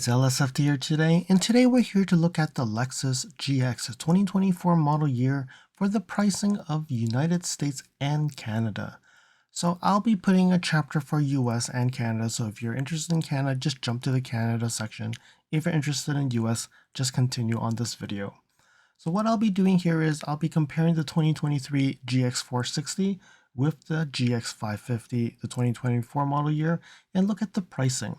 guys, LSFT here today, and today we're here to look at the Lexus GX 2024 model year for the pricing of United States and Canada. So I'll be putting a chapter for US and Canada, so if you're interested in Canada, just jump to the Canada section. If you're interested in US, just continue on this video. So what I'll be doing here is I'll be comparing the 2023 GX 460 with the GX 550, the 2024 model year, and look at the pricing.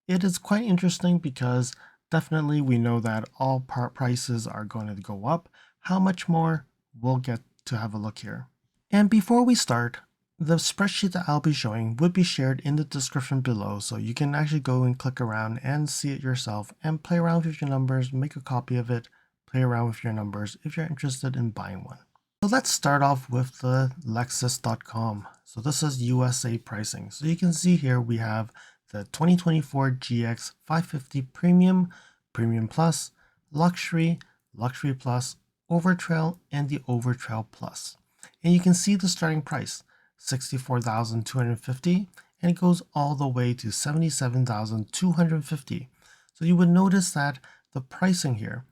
It is quite interesting because definitely we know that all part prices are going to go up. How much more? We'll get to have a look here. And before we start, the spreadsheet that I'll be showing would be shared in the description below, so you can actually go and click around and see it yourself and play around with your numbers, make a copy of it, play around with your numbers if you're interested in buying one. So let's start off with the Lexus.com. So this is USA pricing. So you can see here we have the 2024 GX 550 Premium, Premium Plus, Luxury, Luxury Plus, Overtrail, and the Overtrail Plus. And you can see the starting price, $64,250, and it goes all the way to $77,250. So you would notice that the pricing here,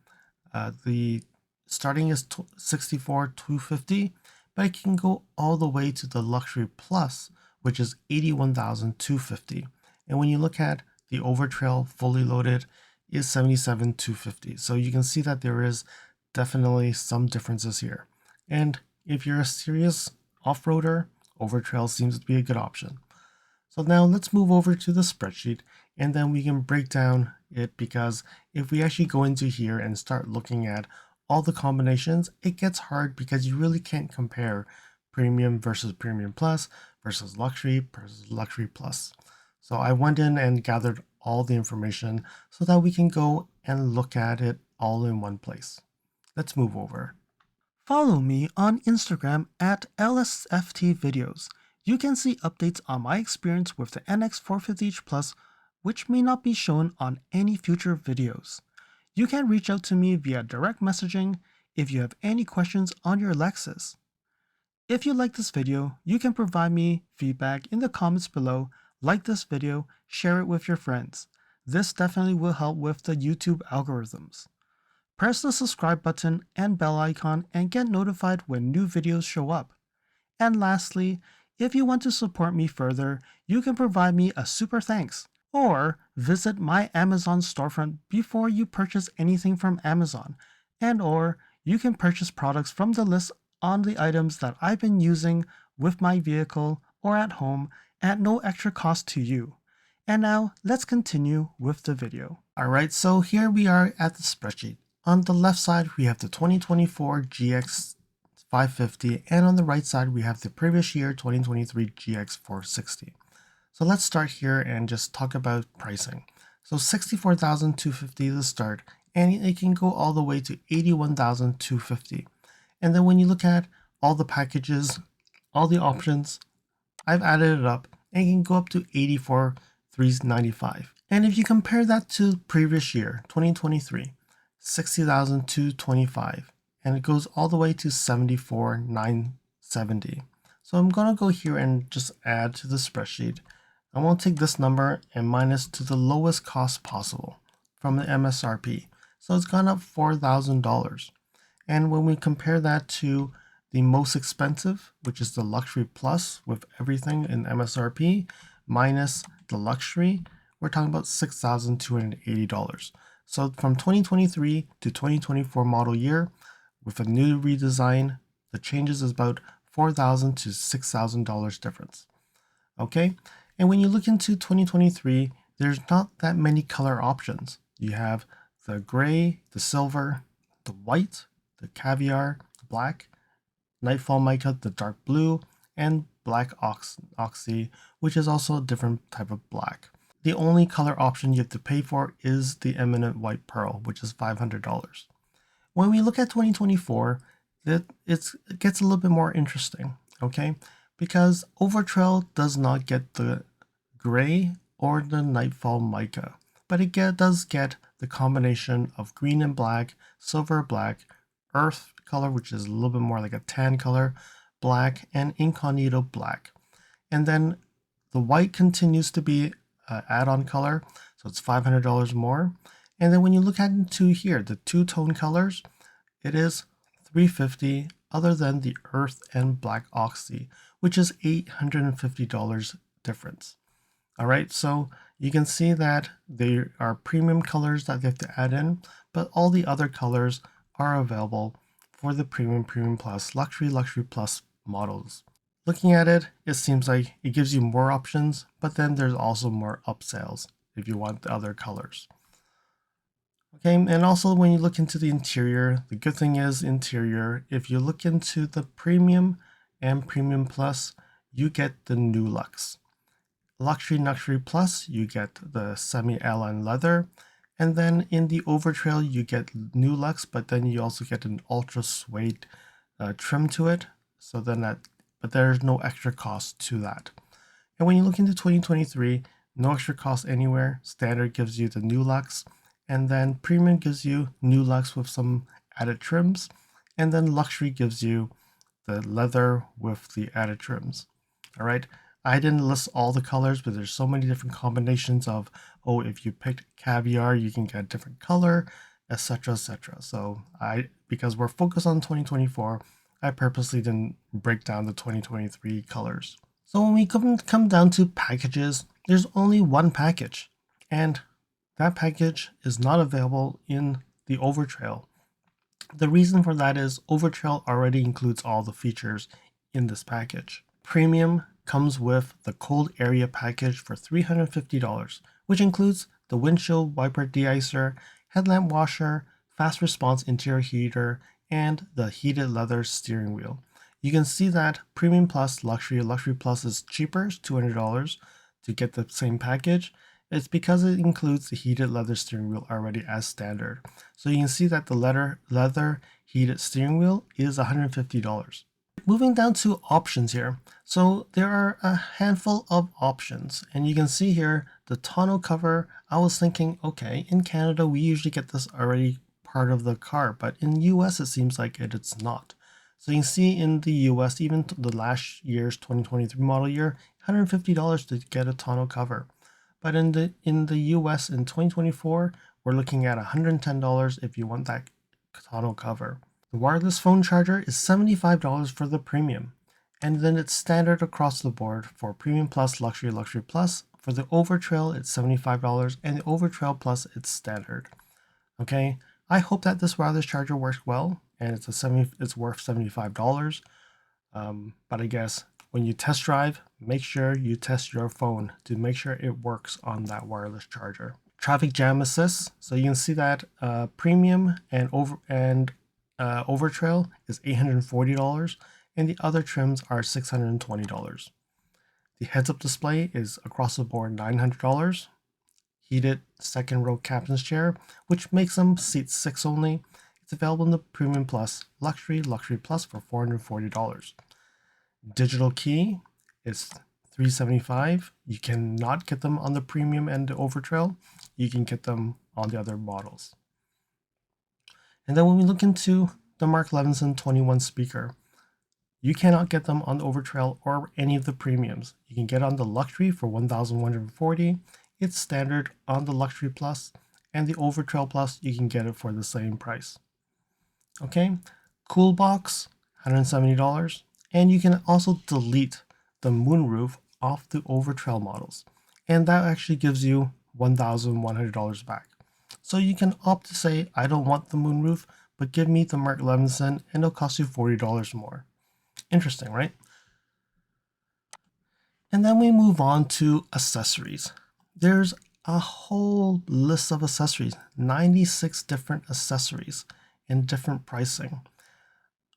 the starting is $64,250, but it can go all the way to the Luxury Plus, which is $81,250. And when you look at the Overtrail fully loaded is $77,250. So you can see that there is definitely some differences here. And if you're a serious off-roader, Overtrail seems to be a good option. So now let's move over to the spreadsheet and then we can break down it, because if we actually go into here and start looking at all the combinations, it gets hard because you really can't compare Premium versus Premium Plus versus Luxury Plus. So I went in and gathered all the information so that we can go and look at it all in one place. Let's move over. Follow me on Instagram at LSFT Videos. You can see updates on my experience with the NX450H Plus, which may not be shown on any future videos. You can reach out to me via direct messaging if you have any questions on your Lexus. If you like this video, you can provide me feedback in the comments below. Like this video, share it with your friends. This definitely will help with the YouTube algorithms. Press the subscribe button and bell icon and get notified when new videos show up. And lastly, if you want to support me further, you can provide me a super thanks or visit my Amazon storefront before you purchase anything from Amazon, or you can purchase products from the list on the items that I've been using with my vehicle or at home at no extra cost to you. And now let's continue with the video. Alright, so here we are at the spreadsheet. On the left side we have the 2024 GX 550, and on the right side we have the previous year 2023 GX 460. So let's start here and just talk about pricing. So $64,250 to start, and it can go all the way to $81,250. And then when you look at all the packages, all the options, I've added it up and it can go up to $84,395. And if you compare that to previous year, 2023, $60,225, and it goes all the way to $74,970. So I'm going to go here and just add to the spreadsheet. I'm going to take this number and minus to the lowest cost possible from the MSRP. So it's gone up $4,000. And when we compare that to the most expensive, which is the Luxury Plus with everything in MSRP, minus the Luxury, we're talking about $6,280. So from 2023 to 2024 model year, with a new redesign, the changes is about $4,000 to $6,000 difference. Okay, and when you look into 2023, there's not that many color options. You have the gray, the silver, the white, the caviar, the black, Nightfall Mica, the dark blue, and black oxy, which is also a different type of black. The only color option you have to pay for is the Eminent White Pearl, which is $500. When we look at 2024, it gets a little bit more interesting, okay? Because Overtrail does not get the gray or the Nightfall Mica, but it does get the combination of green and black, silver black, earth color, which is a little bit more like a tan color, black, and incognito black. And then the white continues to be add-on color. so it's $500 more. And then when you look at into here, the two-tone colors, it is $350 other than the Earth and Black Oxy, which is $850 difference. All right, so you can see that there are premium colors that they have to add in, but all the other colors are available for the premium, premium plus, luxury, luxury plus models. Looking at it, it seems like it gives you more options, but then there's also more upsells if you want the other colors. Okay, and also when you look into the interior, the good thing is interior, if you look into the premium and premium plus, you get the new Lux. Luxury Luxury Plus, you get the semi-alloy leather, and then in the Overtrail you get new Lux, but then you also get an ultra suede trim to it. So then but there's no extra cost to that. And when you look into 2023, no extra cost anywhere. Standard gives you the new Lux, and then Premium gives you new Lux with some added trims, and then Luxury gives you the leather with the added trims. All right. I didn't list all the colors, but there's so many different combinations of, oh, if you picked caviar, you can get a different color, etc., etc. So because we're focused on 2024, I purposely didn't break down the 2023 colors. So when we come down to packages, there's only one package, and that package is not available in the Overtrail. The reason for that is Overtrail already includes all the features in this package. Premium comes with the cold area package for $350, which includes the windshield wiper deicer, headlamp washer, fast response interior heater, and the heated leather steering wheel. You can see that Premium Plus, Luxury Plus is cheaper, $200 to get the same package. It's because it includes the heated leather steering wheel already as standard. So you can see that the leather heated steering wheel is $150. Moving down to options here. So there are a handful of options, and you can see here the tonneau cover. I was thinking, okay, in Canada we usually get this already part of the car, but in US it seems like it's not. So you can see in the US, even the last year's 2023 model year, $150 to get a tonneau cover. But in the US in 2024, we're looking at $110 if you want that tonneau cover. The wireless phone charger is $75 for the premium, and then it's standard across the board for Premium Plus, Luxury Plus. For the Overtrail, it's $75, and the Overtrail Plus, it's standard. Okay, I hope that this wireless charger works well, and it's worth $75. But I guess when you test drive, make sure you test your phone to make sure it works on that wireless charger. Traffic jam assist. So you can see that premium and Overtrail is $840, and the other trims are $620. The heads-up display is across the board $900. Heated second row captain's chair, which makes them seat 6 only. It's available in the Premium Plus, Luxury Plus for $440. Digital key is $375. You cannot get them on the Premium and the Overtrail. You can get them on the other models. And then when we look into the Mark Levinson 21 speaker, you cannot get them on the Overtrail or any of the premiums. You can get on the Luxury for $1,140. It's standard on the Luxury Plus, and the Overtrail Plus, you can get it for the same price. Okay, Cool Box, $170. And you can also delete the moonroof off the Overtrail models. And that actually gives you $1,100 back. So you can opt to say, I don't want the moonroof, but give me the Mark Levinson and it'll cost you $40 more. Interesting, right? And then we move on to accessories. There's a whole list of accessories, 96 different accessories and different pricing.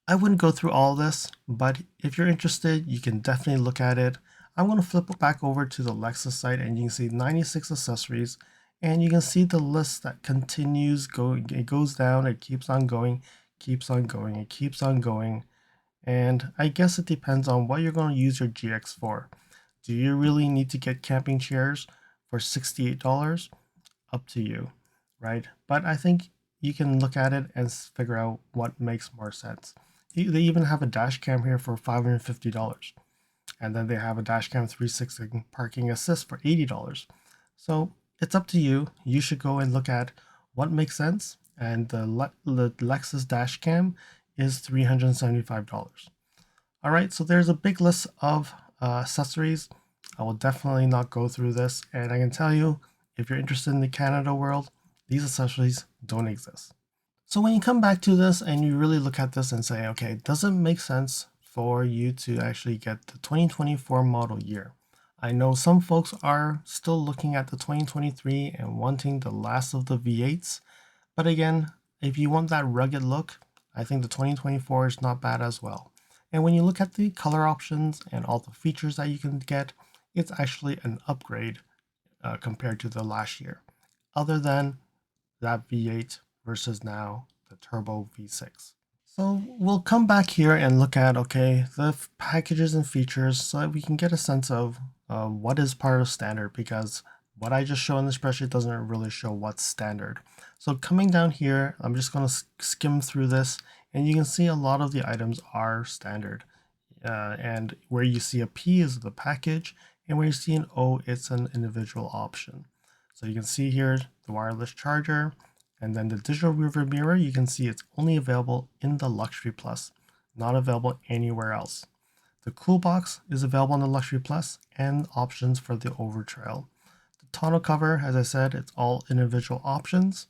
I wouldn't go through all this, but if you're interested, you can definitely look at it. I'm going to flip it back over to the Lexus site and you can see 96 accessories and you can see the list that continues going. It goes down, it keeps on going, keeps on going, it keeps on going. And I guess it depends on what you're going to use your GX for. Do you really need to get camping chairs for $68? Up to you, right? But I think you can look at it and figure out what makes more sense. They even have a dash cam here for $550. And then they have a dash cam 360 parking assist for $80. So it's up to you. You should go and look at what makes sense. And the Lexus dash cam is $375. All right, so there's a big list of accessories. I will definitely not go through this. And I can tell you, if you're interested in the Canada world, these accessories don't exist. So when you come back to this and you really look at this and say, okay, does it make sense for you to actually get the 2024 model year? I know some folks are still looking at the 2023 and wanting the last of the V8s, but again, if you want that rugged look, I think the 2024 is not bad as well. And when you look at the color options and all the features that you can get, it's actually an upgrade compared to the last year, other than that V8 versus now the turbo V6. So we'll come back here and look at, okay, the packages and features so that we can get a sense of what is part of standard, because what I just showed in the spreadsheet doesn't really show what's standard. So coming down here, I'm just going to skim through this, and you can see a lot of the items are standard. And where you see a P is the package, and where you see an O, it's an individual option. So you can see here the wireless charger, and then the digital rearview mirror, you can see it's only available in the Luxury Plus, not available anywhere else. The cool box is available in the Luxury Plus and options for the Overtrail. The tonneau cover, as I said, it's all individual options.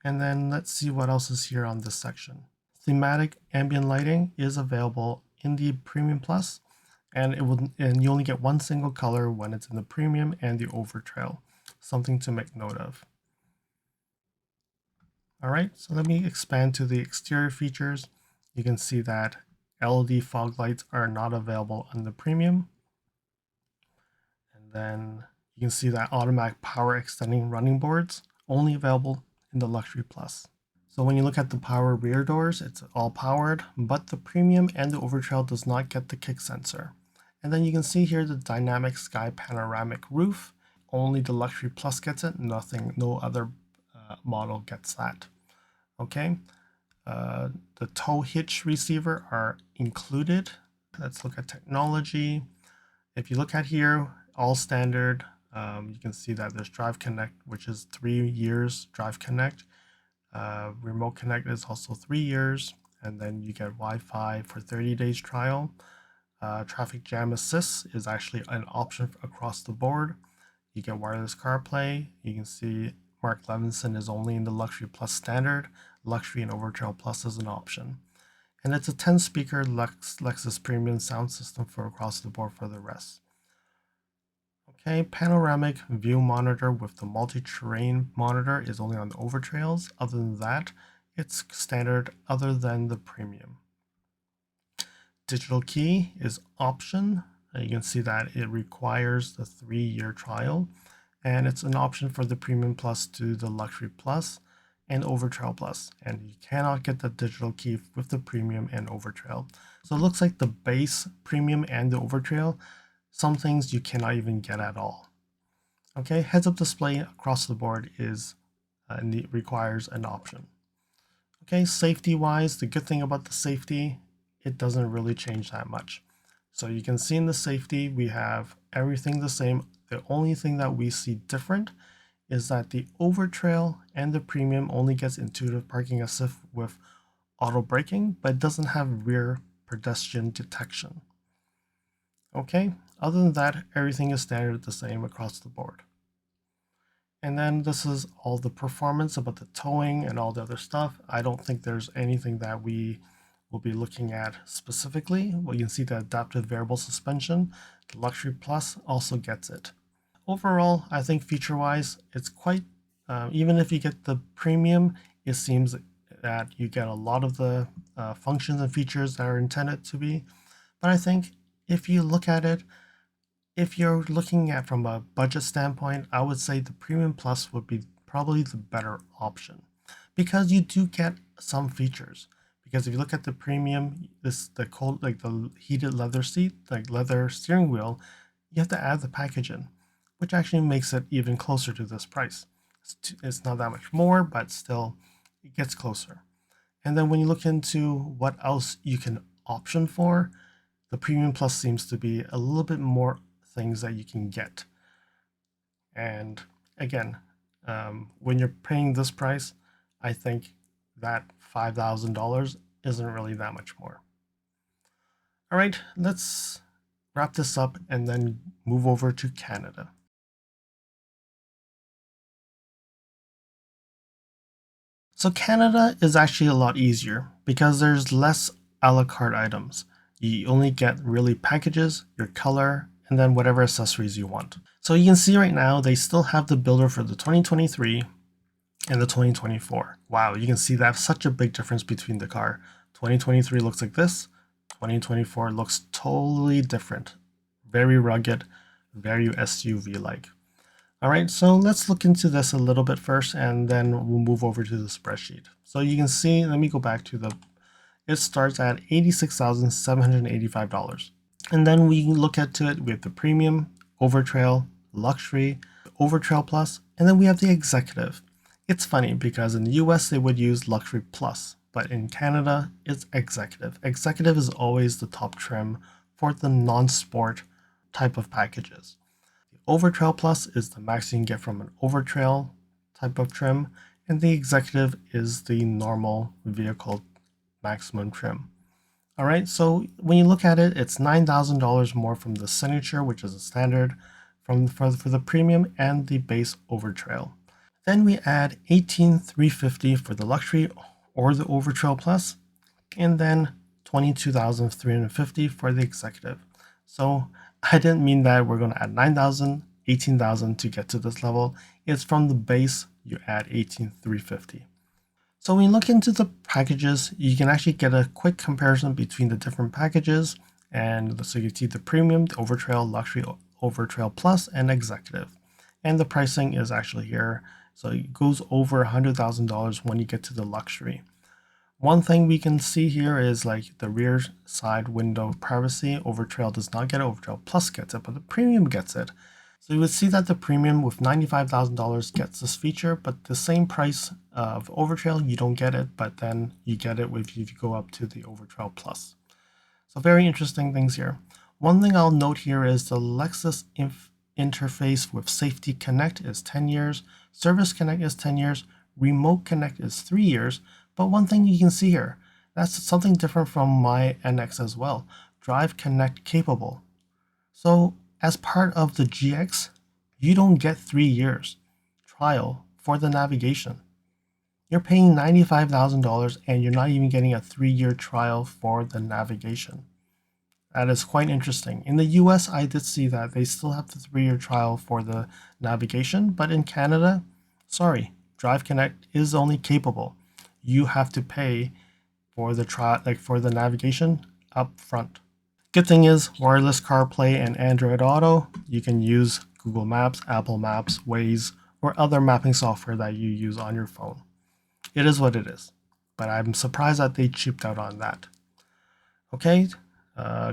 And then let's see what else is here on this section. Thematic ambient lighting is available in the Premium Plus, and you only get one single color when it's in the Premium and the Overtrail. Something to make note of. All right, so let me expand to the exterior features. You can see that LED fog lights are not available on the Premium. And then you can see that automatic power extending running boards only available in the Luxury Plus. So when you look at the power rear doors, it's all powered, but the Premium and the Overtrail does not get the kick sensor. And then you can see here the dynamic sky panoramic roof. Only the Luxury Plus gets it, no other model gets that. Okay, the tow hitch receiver are included. Let's look at technology. If you look at here, all standard, you can see that there's Drive Connect, which is 3 years Drive Connect. Remote Connect is also 3 years, and then you get Wi-Fi for 30 days trial. Traffic Jam Assist is actually an option across the board. You get wireless CarPlay. You can see Mark Levinson is only in the Luxury Plus standard. Luxury and Overtrail Plus is an option. And it's a 10-speaker Lexus Premium sound system for across the board for the rest. Okay, panoramic view monitor with the multi-terrain monitor is only on the Overtrails. Other than that, it's standard other than the Premium. Digital key is option. You can see that it requires the 3-year trial, and it's an option for the Premium Plus to the Luxury Plus and Overtrail Plus, and you cannot get the digital key with the Premium and Overtrail. So it looks like the base Premium and the Overtrail, some things you cannot even get at all. Okay, heads-up display across the board is requires an option. Okay, safety-wise, the good thing about the safety, it doesn't really change that much. So you can see in the safety, we have everything the same. The only thing that we see different is that the Overtrail and the Premium only gets intuitive parking assist with auto braking, but it doesn't have rear pedestrian detection. Okay, other than that, everything is standard the same across the board. And then this is all the performance about the towing and all the other stuff. I don't think there's anything that we will be looking at specifically. Well, you can see the adaptive variable suspension. The Luxury Plus also gets it. Overall, I think feature-wise, it's quite, even if you get the Premium, it seems that you get a lot of the functions and features that are intended to be. But I think if you look at it, if you're looking at from a budget standpoint, I would say the Premium Plus would be probably the better option, because you do get some features. Because if you look at the Premium, the heated leather seat, like leather steering wheel, you have to add the package in, which actually makes it even closer to this price. It's not that much more, but still it gets closer. And then when you look into what else you can option for, the Premium Plus seems to be a little bit more things that you can get. And again, when you're paying this price, I think that $5,000 isn't really that much more. All right, let's wrap this up and then move over to Canada. So Canada is actually a lot easier because there's less a la carte items. You only get really packages, your color, and then whatever accessories you want. So you can see right now they still have the builder for the 2023 and the 2024. Wow, you can see that's such a big difference between the car. 2023 looks like this, 2024 looks totally different. Very rugged, very SUV-like. All right, so let's look into this a little bit first, and then we'll move over to the spreadsheet. So you can see, let me go back to it starts at $86,785. And then we look at it, we have the premium, overtrail, luxury, overtrail plus, and then we have the executive. It's funny because in the US they would use luxury plus, but in Canada it's executive. Executive is always the top trim for the non-sport type of packages. Overtrail Plus is the max you can get from an overtrail type of trim, and the executive is the normal vehicle maximum trim. All right, so when you look at it, it's $9,000 more from the signature, which is a standard, for the premium and the base overtrail. Then we add $18,350 for the luxury or the overtrail plus, and then $22,350 for the executive. So I didn't mean that we're going to add 9,000, 18,000 to get to this level. It's from the base, you add 18,350. So when you look into the packages, you can actually get a quick comparison between the different packages. And so you see the premium, the overtrail, luxury, overtrail plus, and executive. And the pricing is actually here. So it goes over $100,000 when you get to the luxury. One thing we can see here is like the rear side window privacy. Overtrail does not get it, Overtrail Plus gets it, but the premium gets it. So you would see that the premium with $95,000 gets this feature, but the same price of Overtrail, you don't get it, but then you get it if you go up to the Overtrail Plus. So very interesting things here. One thing I'll note here is the Lexus interface with Safety Connect is 10 years, Service Connect is 10 years, Remote Connect is 3 years, but one thing you can see here, that's something different from my NX as well, Drive Connect capable. So as part of the GX, you don't get 3 years trial for the navigation. You're paying $95,000 and you're not even getting a 3-year trial for the navigation. That is quite interesting. In the US, I did see that they still have the 3-year trial for the navigation, but in Canada, sorry, Drive Connect is only capable. You have to pay for the trial, like for the navigation up front. Good thing is wireless CarPlay and Android Auto. You can use Google Maps, Apple Maps, Waze, or other mapping software that you use on your phone. It is what it is, but I'm surprised that they cheaped out on that. Okay,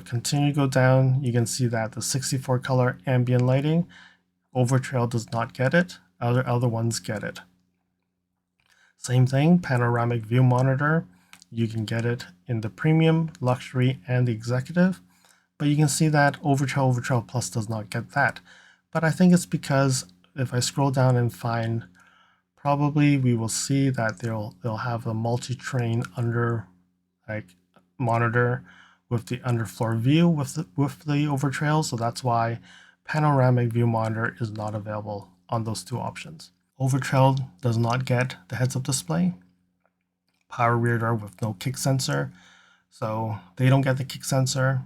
continue to go down. You can see that the 64 color ambient lighting, Overtrail does not get it. Other ones get it. Same thing, panoramic view monitor. You can get it in the premium, luxury, and the executive. But you can see that Overtrail Plus does not get that. But I think it's because if I scroll down and find, probably we will see that they'll have a multi-train under like monitor with the underfloor view with the Overtrail. So that's why panoramic view monitor is not available on those two options. Overtrail does not get the heads-up display. Power rear door with no kick sensor. So they don't get the kick sensor.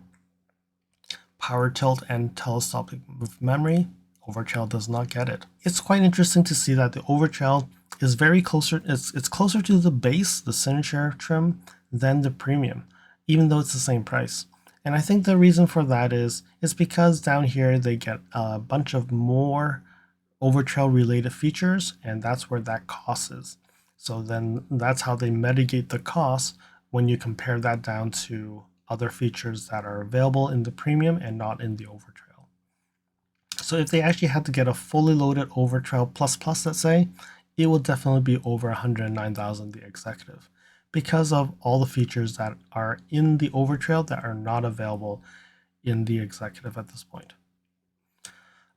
Power tilt and telescopic with memory. Overtrail does not get it. It's quite interesting to see that the Overtrail is very closer, it's closer to the base, the signature trim, than the premium, even though it's the same price. And I think the reason for that is because down here they get a bunch of more Overtrail related features, and that's where that cost is. So then that's how they mitigate the cost when you compare that down to other features that are available in the premium and not in the Overtrail. So if they actually had to get a fully loaded Overtrail Plus, let's say, it will definitely be over 109,000 the executive because of all the features that are in the Overtrail that are not available in the executive at this point.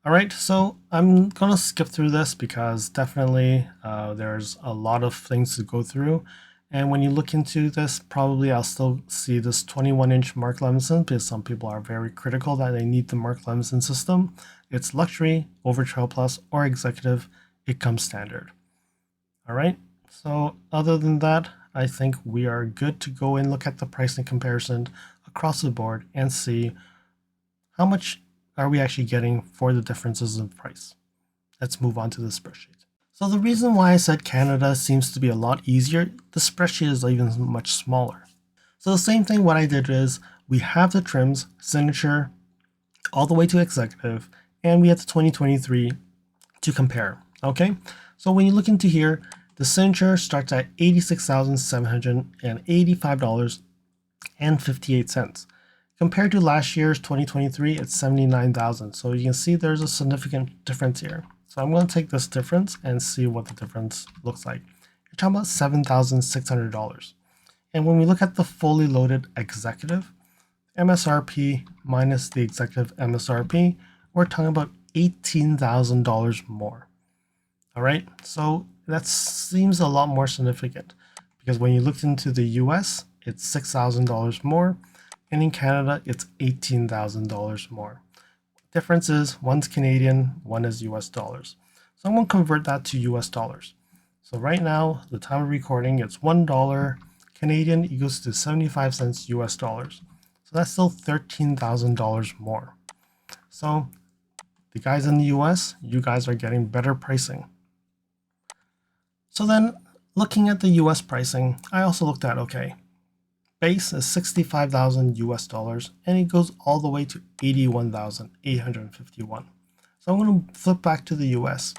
All right, so I'm gonna skip through this because definitely there's a lot of things to go through. And when you look into this, probably I'll still see this 21-inch Mark Levinson because some people are very critical that they need the Mark Levinson system. It's luxury, over Trail Plus, or executive. It comes standard. All right, so other than that, I think we are good to go and look at the pricing comparison across the board and see how much are we actually getting for the differences in price. Let's move on to the spreadsheet. So the reason why I said Canada seems to be a lot easier, the spreadsheet is even much smaller. So the same thing, what I did is we have the trims, signature, all the way to executive, and we have the 2023 to compare. Okay, so when you look into here, the signature starts at $86,785.58. Compared to last year's 2023, it's 79,000. So you can see there's a significant difference here. So I'm going to take this difference and see what the difference looks like. You're talking about $7,600. And when we look at the fully loaded executive, MSRP minus the executive MSRP, we're talking about $18,000 more. All right, so that seems a lot more significant because when you look into the US, it's $6,000 more, and in Canada, it's $18,000 more. Difference is one's Canadian, one is US dollars. So I'm going to convert that to US dollars. So right now, the time of recording, it's $1 Canadian equals to 75 cents US dollars. So that's still $13,000 more. So the guys in the US, you guys are getting better pricing. So then looking at the US pricing, I also looked at, okay, base is 65,000 US dollars and it goes all the way to 81,851. So I'm going to flip back to the US,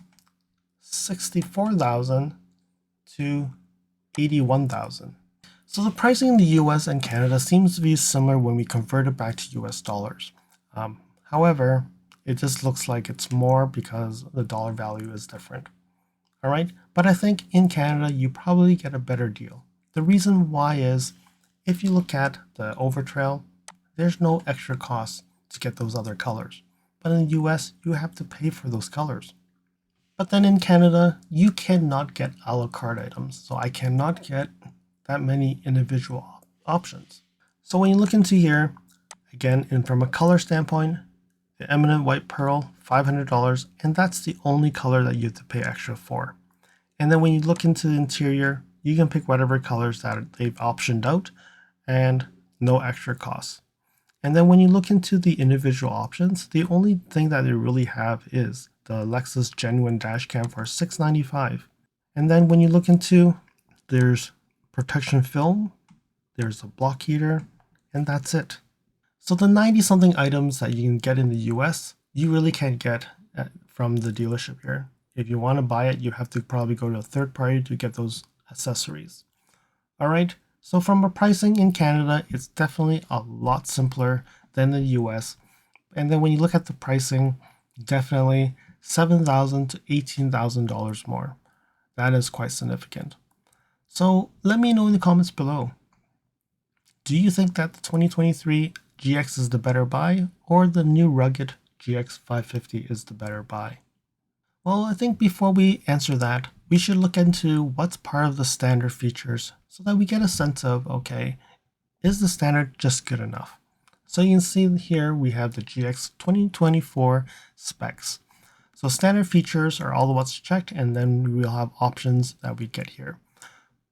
64,000 to 81,000. So the pricing in the US and Canada seems to be similar when we convert it back to US dollars. However, it just looks like it's more because the dollar value is different. All right, but I think in Canada, you probably get a better deal. The reason why is if you look at the Overtrail, there's no extra cost to get those other colors. But in the US, you have to pay for those colors. But then in Canada, you cannot get a la carte items. So I cannot get that many individual options. So when you look into here, again, and from a color standpoint, the Eminent White Pearl, $500, and that's the only color that you have to pay extra for. And then when you look into the interior, you can pick whatever colors that they've optioned out and no extra costs. And then when you look into the individual options, the only thing that they really have is the Lexus Genuine Dash Cam for $695. And then when you look into, there's protection film, there's a block heater, and that's it. So the 90 something items that you can get in the US, you really can't get from the dealership here. If you want to buy it, you have to probably go to a third party to get those accessories. All right, so from a pricing in Canada, it's definitely a lot simpler than the US. And then when you look at the pricing, definitely $7,000 to $18,000 more. That is quite significant. So let me know in the comments below. Do you think that the 2023 GX is the better buy or the new rugged GX 550 is the better buy? Well, I think before we answer that, we should look into what's part of the standard features so that we get a sense of, okay, is the standard just good enough? So you can see here we have the GX 2024 specs. So standard features are all the what's checked, and then we'll have options that we get here.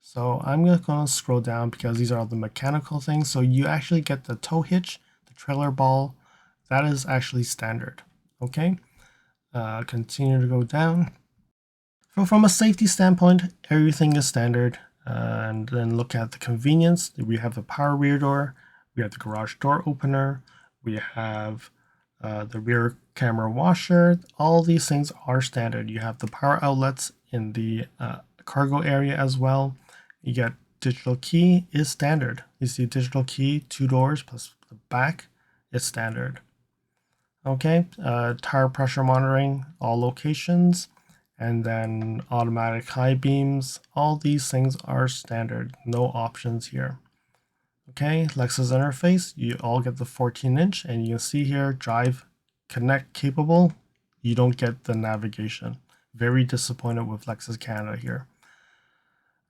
So I'm just going to scroll down because these are all the mechanical things. So you actually get the tow hitch, the trailer ball. That is actually standard. Okay. Continue to go down. So from a safety standpoint, everything is standard. And then look at the convenience. We have the power rear door. We have the garage door opener. We have the rear camera washer. All these things are standard. You have the power outlets in the cargo area as well. You get digital key is standard. You see digital key, 2 doors plus the back is standard. Okay, tire pressure monitoring, all locations, and then automatic high beams. All these things are standard, no options here. Okay, Lexus interface, you all get the 14-inch, and you can see here, drive connect capable. you don't get the navigation. Very disappointed with Lexus Canada here.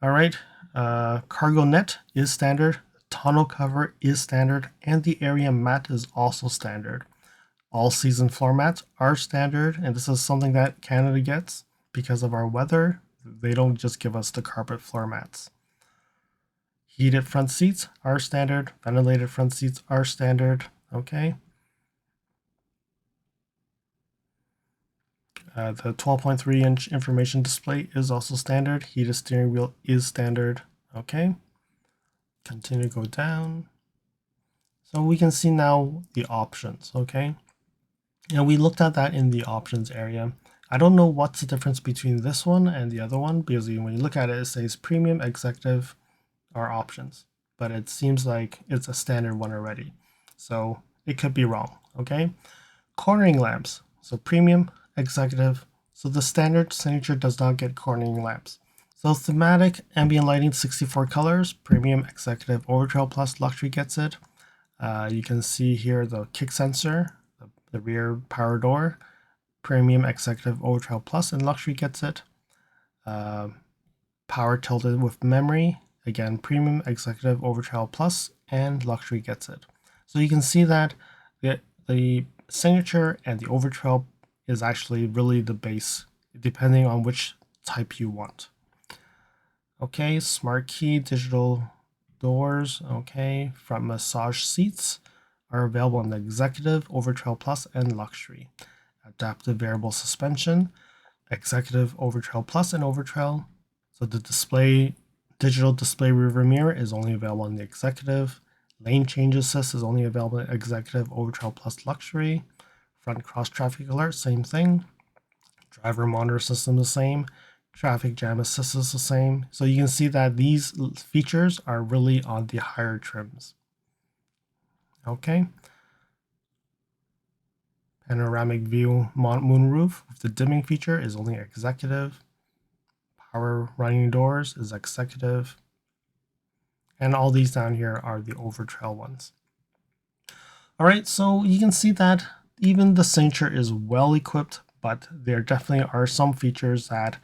All right, cargo net is standard, tonneau cover is standard, and the area mat is also standard. All season floor mats are standard, and this is something that Canada gets because of our weather. They don't just give us the carpet floor mats. Heated front seats are standard, ventilated front seats are standard, okay? The 12.3-inch information display is also standard. Heated steering wheel is standard. Okay. Continue to go down. So we can see now the options. Okay. And we looked at that in the options area. I don't know what's the difference between this one and the other one, because when you look at it, it says premium, executive, or options. But it seems like it's a standard one already. So it could be wrong. Okay. Cornering lamps. So premium, executive. So the standard signature does not get cornering lamps. So thematic, ambient lighting, 64 colors, premium, executive, overtrail plus, luxury gets it. You can see here the kick sensor, the rear power door, premium, executive, overtrail plus, and luxury gets it. Power tilted with memory, again, premium, executive, overtrail plus, and luxury gets it. So you can see that the signature and the overtrail is actually really the base, depending on which type you want. Okay, smart key, digital doors, okay, front massage seats are available in the executive, overtrail plus, and luxury. Adaptive variable suspension, executive, overtrail plus, and overtrail. So the digital display rearview mirror is only available in the executive. Lane change assist is only available in executive, overtrail plus, luxury. Front cross traffic alert, same thing. Driver monitor system the same. Traffic jam assist is the same. So you can see that these features are really on the higher trims. Okay. Panoramic view moonroof with the dimming feature is only executive. Power running doors is executive. And all these down here are the overtrail ones. All right, so you can see that even the signature is well equipped, but there definitely are some features that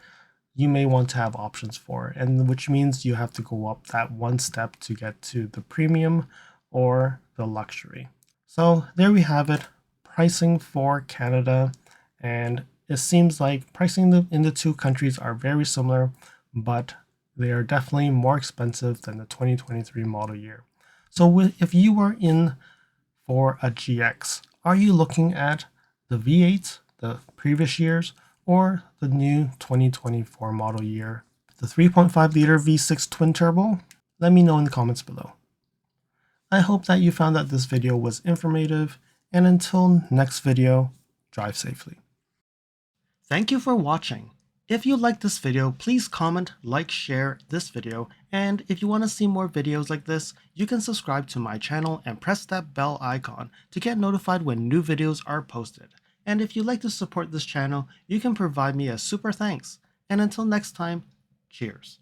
you may want to have options for, and which means you have to go up that one step to get to the premium or the luxury. So there we have it, pricing for Canada, and it seems like pricing in the two countries are very similar, but they are definitely more expensive than the 2023 model year. So if you were in for a GX, are you looking at the V8, the previous years, or the new 2024 model year, the 3.5 liter V6 twin turbo? Let me know in the comments below. I hope that you found that this video was informative, and until next video, drive safely. Thank you for watching. If you liked this video, please comment, like, share this video, and if you want to see more videos like this, you can subscribe to my channel and press that bell icon to get notified when new videos are posted. And if you'd like to support this channel, you can provide me a super thanks. And until next time, cheers.